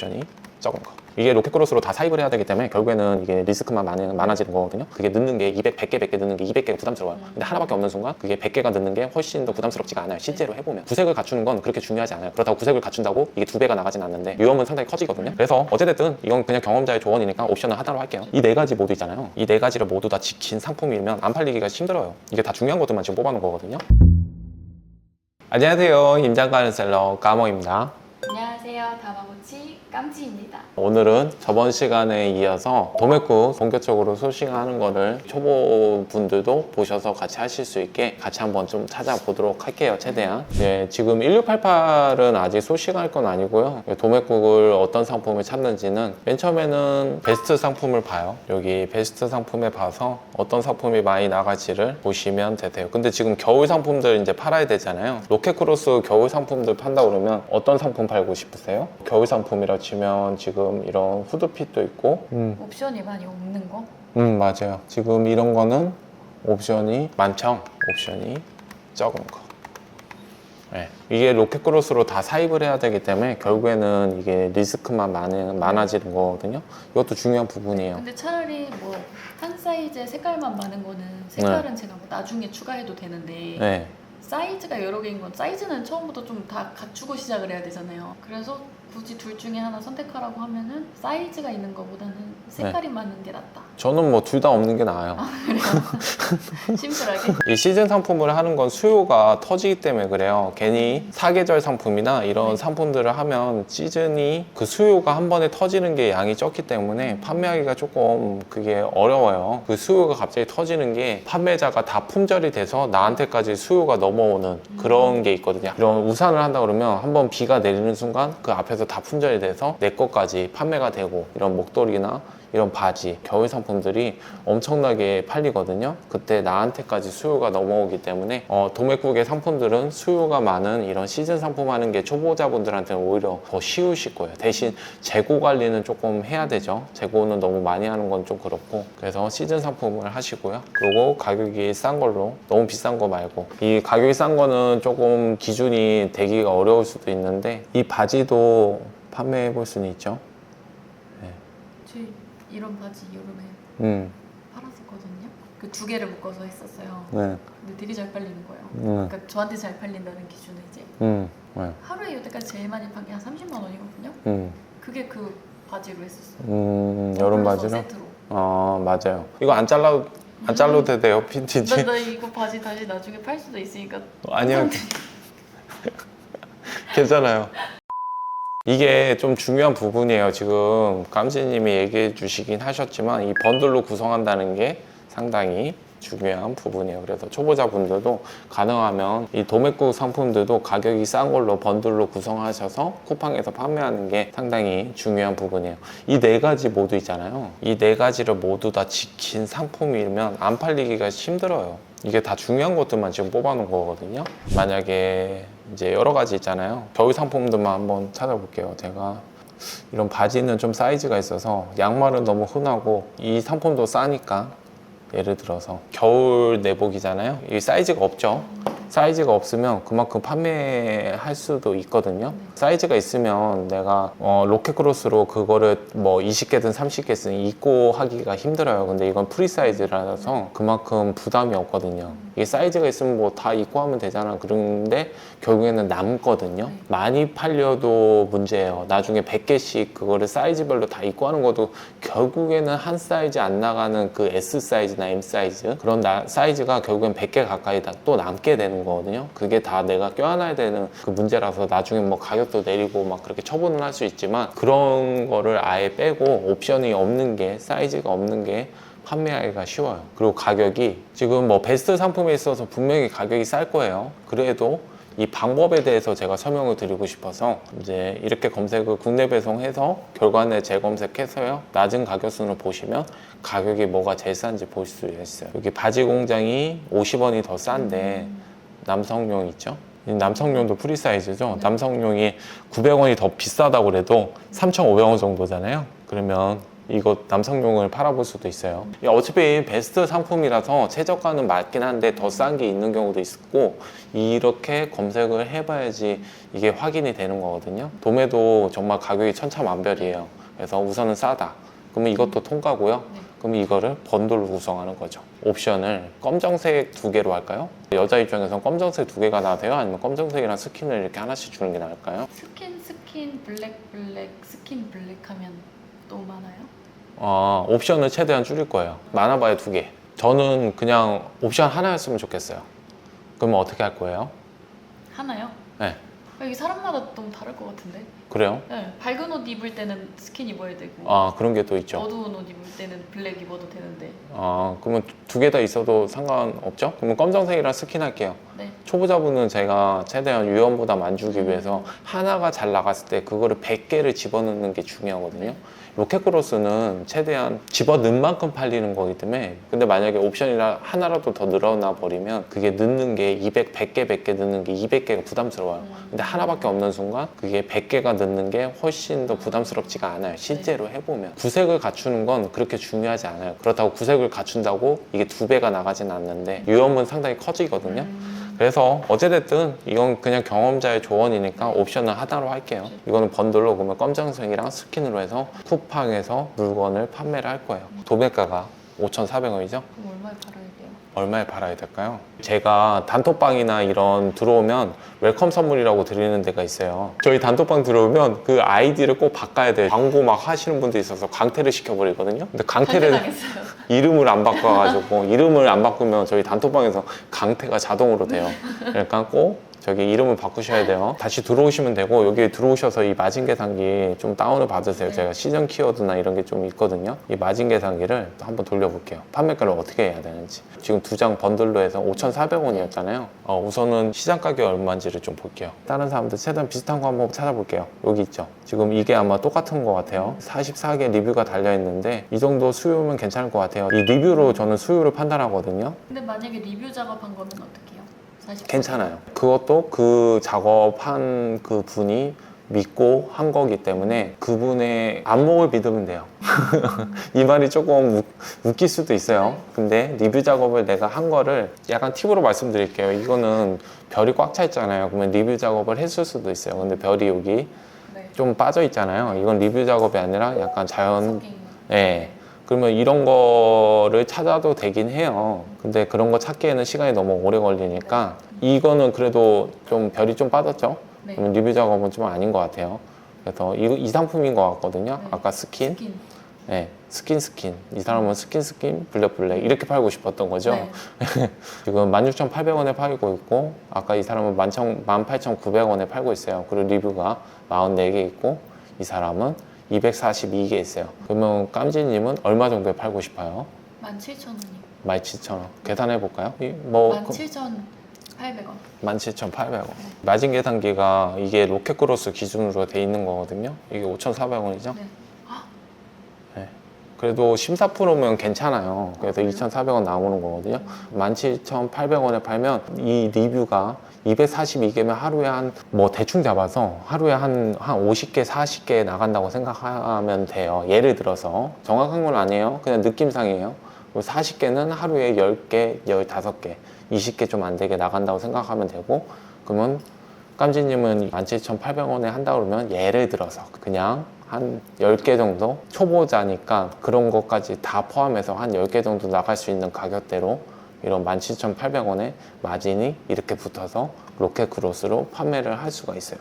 옵션이 적은 거. 이게 로켓크로스로 다 사입을 해야 되기 때문에 결국에는 이게 리스크만 많아지는 거거든요. 그게 넣는 게 100개 넣는 게 200개가 부담스러워요. 근데 하나밖에 없는 순간 그게 100개가 넣는 게 훨씬 더 부담스럽지가 않아요. 실제로 해보면. 구색을 갖추는 건 그렇게 중요하지 않아요. 그렇다고 구색을 갖춘다고 이게 2배가 나가진 않는데 위험은 상당히 커지거든요. 그래서 어쨌든 이건 그냥 경험자의 조언이니까 옵션을 하나로 할게요. 이 네 가지 모두 있잖아요. 이 네 가지를 모두 다 지킨 상품이면 안 팔리기가 힘들어요. 이게 다 중요한 것들만 지금 뽑아놓은 거거든요. 안녕하세요. 임장가는 셀러 까모입니다. 안녕하세요. 다마고치 깜치입니다. 오늘은 저번 시간에 이어서 도매국 본격적으로 소싱하는 거를 초보분들도 보셔서 같이 하실 수 있게 같이 한번 좀 찾아보도록 할게요. 최대한. 네, 지금 1688은 아직 소싱할 건 아니고요. 도매국을 어떤 상품을 찾는지는 맨 처음에는 베스트 상품을 봐요. 여기 베스트 상품에 봐서 어떤 상품이 많이 나갈지를 보시면 되세요. 근데 지금 겨울 상품들 이제 팔아야 되잖아요. 로켓크로스 겨울 상품들 판다 그러면 어떤 상품 팔고 싶으세요? 겨울 상품이라 치면 지금 이런 후드핏도 있고 옵션이 많이 없는 거? 맞아요. 지금 이런 거는 옵션이 많죠. 옵션이 적은 거. 네. 이게 로켓크로스로 다 사입을 해야 되기 때문에 결국에는 이게 리스크만 많아지는 거거든요. 이것도 중요한 부분이에요. 근데 차라리 뭐 한 사이즈의 색깔만 많은 거는 색깔은 제가 뭐 나중에 추가해도 되는데 네. 사이즈가 여러 개인 건 사이즈는 처음부터 좀 다 갖추고 시작을 해야 되잖아요. 그래서 굳이 둘 중에 하나 선택하라고 하면은 사이즈가 있는 거보다는 색깔이 맞는 게 낫다. 저는 뭐 둘 다 없는 게 나아요. 심플하게. 이 시즌 상품을 하는 건 수요가 터지기 때문에 그래요. 괜히 사계절 상품이나 이런 상품들을 하면 시즌이 그 수요가 한 번에 터지는 게 양이 적기 때문에 판매하기가 조금 그게 어려워요. 그 수요가 갑자기 터지는 게 판매자가 다 품절이 돼서 나한테까지 수요가 넘어오는 그런 게 있거든요. 이런 우산을 한다 그러면 한번 비가 내리는 순간 그 앞에서 다 품절이 돼서 내 것까지 판매가 되고 이런 목도리나 이런 바지, 겨울 상품들이 엄청나게 팔리거든요. 그때 나한테까지 수요가 넘어오기 때문에 도매국의 상품들은 수요가 많은 이런 시즌 상품 하는 게 초보자분들한테는 오히려 더 쉬우실 거예요. 대신 재고 관리는 조금 해야 되죠. 재고는 너무 많이 하는 건 좀 그렇고 그래서 시즌 상품을 하시고요. 그리고 가격이 싼 걸로 너무 비싼 거 말고 이 가격이 싼 거는 조금 기준이 되기가 어려울 수도 있는데 이 바지도 판매해 볼 수는 있죠. 저 이런 바지 여름에 음. 팔았었거든요. 그 두 개를 묶어서 했었어요. 네. 근데 되게 잘 팔리는 거예요. 그러니까 저한테 잘 팔린다는 기준은 이제 네. 하루에 여태까지 제일 많이 판 게 한 30만 원이거든요. 그게 그 바지로 했었어요. 여름 플러스 바지로? 세트로. 맞아요. 이거 안 잘라도 돼요, 핀티지? 나 이거 바지 다시 나중에 팔 수도 있으니까. 아니요. 괜찮아요. 이게 좀 중요한 부분이에요. 지금 깜지님이 얘기해 주시긴 하셨지만 이 번들로 구성한다는 게 상당히 중요한 부분이에요. 그래서 초보자분들도 가능하면 이 도매국 상품들도 가격이 싼 걸로 번들로 구성하셔서 쿠팡에서 판매하는 게 상당히 중요한 부분이에요. 이 네 가지 모두 있잖아요. 이 네 가지를 모두 다 지킨 상품이면 안 팔리기가 힘들어요. 이게 다 중요한 것들만 지금 뽑아놓은 거거든요. 만약에 이제 여러 가지 있잖아요. 겨울 상품들만 한번 찾아볼게요. 제가 이런 바지는 좀 사이즈가 있어서 양말은 너무 흔하고 이 상품도 싸니까 예를 들어서 겨울 내복이잖아요. 이 사이즈가 없죠. 사이즈가 없으면 그만큼 판매할 수도 있거든요. 사이즈가 있으면 내가 로켓크로스로 그거를 뭐 20개든 30개든 입고 하기가 힘들어요. 근데 이건 프리 사이즈라서 그만큼 부담이 없거든요. 이게 사이즈가 있으면 뭐 다 입고 하면 되잖아. 그런데 결국에는 남거든요. 많이 팔려도 문제예요. 나중에 100개씩 그거를 사이즈별로 다 입고 하는 것도 결국에는 한 사이즈 안 나가는 그 S 사이즈나 M 사이즈 그런 사이즈가 결국엔 100개 가까이 다 또 남게 되는 거거든요. 그게 다 내가 껴안아야 되는 그 문제라서 나중에 뭐 가격도 내리고 막 그렇게 처분을 할 수 있지만 그런 거를 아예 빼고 옵션이 없는 게 사이즈가 없는 게 판매하기가 쉬워요. 그리고 가격이 지금 뭐 베스트 상품에 있어서 분명히 가격이 쌀 거예요. 그래도 이 방법에 대해서 제가 설명을 드리고 싶어서 이제 이렇게 검색을 국내 배송해서 결과내 재검색해서요 낮은 가격 순을 보시면 가격이 뭐가 제일 싼지 볼 수 있어요. 여기 바지 공장이 50원이 더 싼데 남성용 있죠? 이 남성용도 프리 사이즈죠. 남성용이 900원이 더 비싸다고 그래도 3,500원 정도잖아요. 그러면 이거 남성용을 팔아볼 수도 있어요. 어차피 베스트 상품이라서 최저가는 맞긴 한데 더 싼 게 있는 경우도 있고 이렇게 검색을 해봐야지 이게 확인이 되는 거거든요. 도매도 정말 가격이 천차만별이에요. 그래서 우선은 싸다. 그러면 이것도 통과고요. 그럼 이거를 번들로 구성하는 거죠. 옵션을 검정색 2개로 할까요? 여자 입장에서는 검정색 2개가 나아요? 아니면 검정색이랑 스킨을 이렇게 하나씩 주는 게 나을까요? 스킨, 블랙, 스킨, 블랙 하면 너무 많아요? 옵션을 최대한 줄일 거예요. 많아봐야 2개. 저는 그냥 옵션 하나였으면 좋겠어요. 그러면 어떻게 할 거예요? 하나요? 네. 이게 사람마다 너무 다를 것 같은데? 그래요? 네, 밝은 옷 입을 때는 스킨 입어야 되고 그런 게 또 있죠. 어두운 옷 입을 때는 블랙 입어도 되는데. 그러면 2개 다 있어도 상관없죠? 그러면 검정색이랑 스킨 할게요. 네. 초보자분은 제가 최대한 유연보다 안 주기 위해서 하나가 잘 나갔을 때 그거를 100개를 집어넣는 게 중요하거든요. 네. 로켓크로스는 최대한 집어넣은 만큼 팔리는 거기 때문에 근데 만약에 옵션이라 하나라도 더 늘어나 버리면 그게 넣는 게 100개 넣는 게 200개가 부담스러워요. 근데 하나밖에 없는 순간 그게 100개가 넣는 게 훨씬 더 부담스럽지가 않아요. 실제로 해보면 구색을 갖추는 건 그렇게 중요하지 않아요. 그렇다고 구색을 갖춘다고 이게 2배가 나가진 않는데 유연은 상당히 커지거든요. 그래서 어찌됐든 이건 그냥 경험자의 조언이니까 옵션을 하나로 할게요. 이거는 번들로 그러면 검정색이랑 스킨으로 해서 쿠팡에서 물건을 판매를 할 거예요. 도매가가 5,400원이죠? 그럼 얼마에 팔아야 돼요? 얼마에 팔아야 될까요? 제가 단톡방이나 이런 들어오면 웰컴 선물이라고 드리는 데가 있어요. 저희 단톡방 들어오면 그 아이디를 꼭 바꿔야 돼요. 광고 막 하시는 분도 있어서 강퇴를 시켜버리거든요. 근데 강퇴를 당했어요. 이름을 안 바꿔가지고 이름을 안 바꾸면 저희 단톡방에서 강퇴가 자동으로 돼요. 그러니까 꼭 저기 이름을 바꾸셔야 돼요. 다시 들어오시면 되고 여기 들어오셔서 이 마진 계산기 좀 다운을 받으세요. 네. 제가 시전 키워드나 이런 게 좀 있거든요. 이 마진 계산기를 또 한번 돌려볼게요. 판매가를 어떻게 해야 되는지. 지금 2장 번들로 해서 5,400원이었잖아요. 우선은 시장 가격이 얼마인지를 좀 볼게요. 다른 사람들 최대한 비슷한 거 한번 찾아볼게요. 여기 있죠. 지금 이게 아마 똑같은 것 같아요. 44개 리뷰가 달려있는데 이 정도 수요면 괜찮을 것 같아요. 이 리뷰로 저는 수요를 판단하거든요. 근데 만약에 리뷰 작업한 거면 어떡해요? 40%? 괜찮아요. 그것도 그 작업한 그 분이 믿고 한 거기 때문에 그분의 안목을 믿으면 돼요. 이 말이 조금 웃길 수도 있어요. 근데 리뷰 작업을 내가 한 거를 약간 팁으로 말씀드릴게요. 이거는 별이 꽉 차 있잖아요. 그러면 리뷰 작업을 했을 수도 있어요. 근데 별이 여기 네. 좀 빠져 있잖아요. 이건 리뷰 작업이 아니라 약간 자연, 섞인 거. 예. 그러면 이런 거를 찾아도 되긴 해요. 근데 그런 거 찾기에는 시간이 너무 오래 걸리니까 이거는 그래도 좀 별이 좀 빠졌죠? 네. 그러면 리뷰 작업은 좀 아닌 것 같아요. 그래서 이 상품인 것 같거든요. 네. 아까 스킨, 스킨. 네, 스킨. 이 사람은 스킨, 블랙 이렇게 팔고 싶었던 거죠. 네. 지금 16,800원에 팔고 있고 아까 이 사람은 18,900원에 팔고 있어요. 그리고 리뷰가 44개 있고 이 사람은 242개 있어요. 그러면 깜지님은 얼마 정도에 팔고 싶어요? 17,000원이요. 17,000원. 계산해 볼까요? 17,800원. 17,800원. 마진 계산기가 이게 로켓크로스 기준으로 돼 있는 거거든요. 이게 5,400원이죠? 네. 그래도 14%면 괜찮아요. 그래서 2,400원 나오는 거거든요. 17,800원에 팔면 이 리뷰가 242개면 하루에 뭐 대충 잡아서 하루에 한 50개, 40개 나간다고 생각하면 돼요. 예를 들어서. 정확한 건 아니에요. 그냥 느낌상이에요. 40개는 하루에 10개, 15개, 20개 좀 안 되게 나간다고 생각하면 되고, 그러면 깜지님은 17,800원에 한다 그러면 예를 들어서 그냥 한 10개 정도? 초보자니까 그런 것까지 다 포함해서 한 10개 정도 나갈 수 있는 가격대로 이런 17,800원에 마진이 이렇게 붙어서 로켓크로스로 판매를 할 수가 있어요.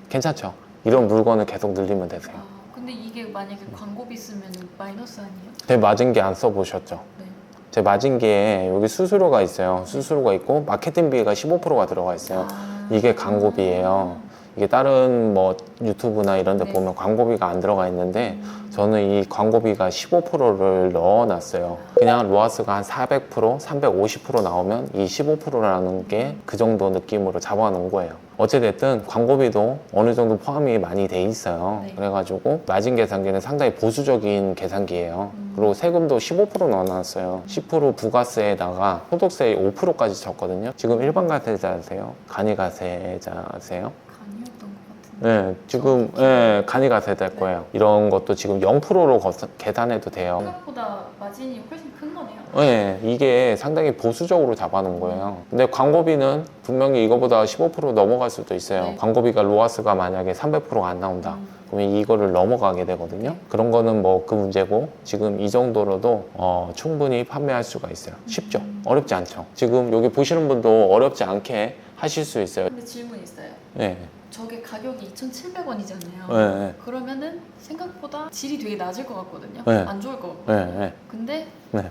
괜찮죠? 이런 물건을 계속 늘리면 되세요. 근데 이게 만약에 광고비 쓰면 마이너스 아니에요? 제 마진기 안 써보셨죠? 네. 제 마진기에 여기 수수료가 있어요. 수수료가 있고 마케팅비가 15%가 들어가 있어요. 이게 광고비예요. 이게 다른 뭐 유튜브나 이런 데 네. 보면 광고비가 안 들어가 있는데 저는 이 광고비가 15%를 넣어놨어요. 그냥 로아스가 한 400%, 350% 나오면 이 15%라는 게 그 정도 느낌으로 잡아놓은 거예요. 어찌됐든 광고비도 어느 정도 포함이 많이 돼 있어요. 네. 그래가지고 마진 계산기는 상당히 보수적인 계산기예요. 그리고 세금도 15% 넣어놨어요. 10% 부가세에다가 소득세 5%까지 졌거든요. 지금 일반 가세자세요? 간이 가세자세요? 아니었던 것 같은데. 네, 지금 예, 간이가 될 거예요. 이런 것도 지금 0%로 계산해도 돼요. 생각보다 마진이 훨씬 큰 거네요. 네, 이게 상당히 보수적으로 잡아놓은 거예요. 근데 광고비는 분명히 이거보다 15% 넘어갈 수도 있어요. 네. 광고비가 로아스가 만약에 300%가 안 나온다. 그러면 이거를 넘어가게 되거든요. 그런 거는 뭐 그 문제고 지금 이 정도로도 충분히 판매할 수가 있어요. 쉽죠? 어렵지 않죠? 지금 여기 보시는 분도 어렵지 않게 하실 수 있어요. 근데 질문 있어요. 네. 저게 가격이 2,700원이잖아요. 네, 네. 그러면은 생각보다 질이 되게 낮을 것 같거든요. 네. 안 좋을 것 같거든요. 네, 네. 근데 네.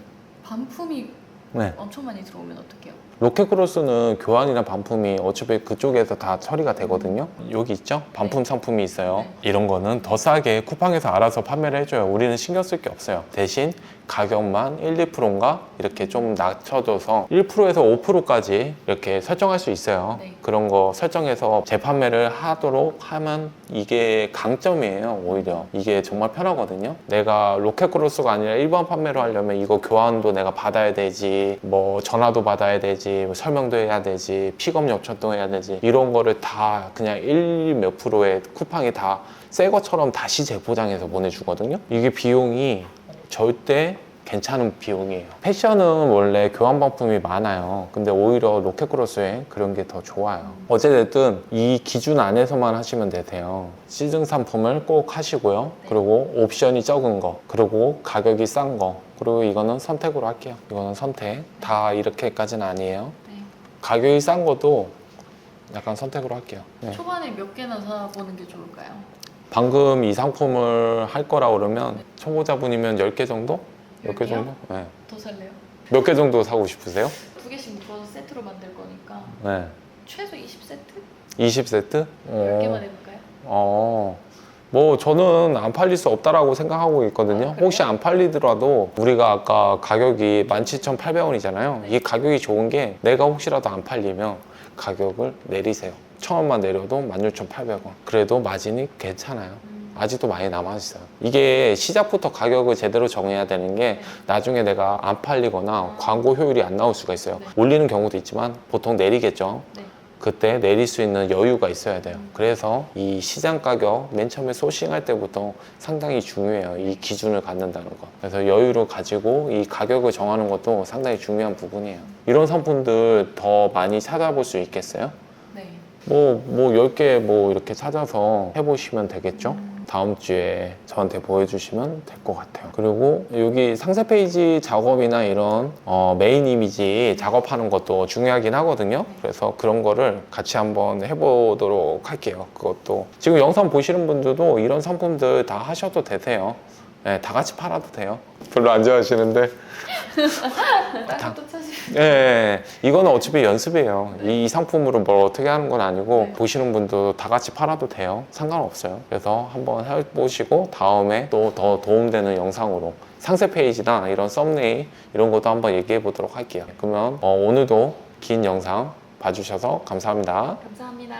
반품이 네. 엄청 많이 들어오면 어떡해요? 로켓크로스는 교환이나 반품이 어차피 그쪽에서 다 처리가 되거든요. 여기 있죠? 반품 상품이 있어요. 네. 이런 거는 더 싸게 쿠팡에서 알아서 판매를 해줘요. 우리는 신경 쓸 게 없어요. 대신 가격만 1, 2%인가 이렇게 좀 낮춰줘서 1%에서 5%까지 이렇게 설정할 수 있어요. 네. 그런 거 설정해서 재판매를 하도록 하면 이게 강점이에요. 오히려 이게 정말 편하거든요. 내가 로켓크로스가 아니라 일반 판매로 하려면 이거 교환도 내가 받아야 되지, 뭐 전화도 받아야 되지, 뭐 설명도 해야 되지, 픽업 요청도 해야 되지, 이런 거를 다 그냥 1 몇 프로에 쿠팡이 다 새 것처럼 다시 재포장해서 보내주거든요. 이게 비용이 절대 괜찮은 비용이에요. 패션은 원래 교환 반품이 많아요. 근데 오히려 로켓크로스에 그런 게 더 좋아요. 어찌됐든 이 기준 안에서만 하시면 되세요. 시즌 상품을 꼭 하시고요. 그리고 옵션이 적은 거, 그리고 가격이 싼 거, 그리고 이거는 선택으로 할게요. 이거는 선택. 다 이렇게까지는 아니에요. 네. 가격이 싼 것도 약간 선택으로 할게요. 네. 초반에 몇 개나 사보는 게 좋을까요? 방금 이 상품을 할 거라 그러면 초보자분이면 10개 정도? 10개 10개요? 정도? 네. 더 살래요? 몇 개 정도 사고 싶으세요? 2개씩 묶어서 세트로 만들 거니까 네. 최소 20세트? 20세트? 10개만 해볼까요? 뭐 저는 안 팔릴 수 없다라고 생각하고 있거든요. 아, 그래요? 혹시 안 팔리더라도 우리가 아까 가격이 17,800원이잖아요. 이 가격이 좋은 게 내가 혹시라도 안 팔리면 가격을 내리세요. 1,000원만 내려도 16,800원. 그래도 마진이 괜찮아요. 아직도 많이 남아있어요. 이게 시작부터 가격을 제대로 정해야 되는 게 나중에 내가 안 팔리거나 광고 효율이 안 나올 수가 있어요. 네. 올리는 경우도 있지만 보통 내리겠죠. 네. 그때 내릴 수 있는 여유가 있어야 돼요. 그래서 이 시장 가격 맨 처음에 소싱할 때부터 상당히 중요해요. 이 기준을 갖는다는 거. 그래서 여유를 가지고 이 가격을 정하는 것도 상당히 중요한 부분이에요. 이런 상품들 더 많이 찾아볼 수 있겠어요? 네. 뭐 10개 뭐 이렇게 찾아서 해보시면 되겠죠? 다음 주에 저한테 보여주시면 될 것 같아요. 그리고 여기 상세 페이지 작업이나 이런 메인 이미지 작업하는 것도 중요하긴 하거든요. 그래서 그런 거를 같이 한번 해보도록 할게요. 그것도 지금 영상 보시는 분들도 이런 상품들 다 하셔도 되세요. 네, 다 같이 팔아도 돼요. 별로 안 좋아하시는데 딴 것도 사실 예, 이거는 어차피 연습이에요. 이 상품으로 뭘 어떻게 하는 건 아니고 네. 보시는 분도 다 같이 팔아도 돼요. 상관없어요. 그래서 한번 해보시고 다음에 또 더 도움되는 영상으로 상세 페이지나 이런 썸네일 이런 것도 한번 얘기해 보도록 할게요. 그러면 오늘도 긴 영상 봐주셔서 감사합니다. 감사합니다.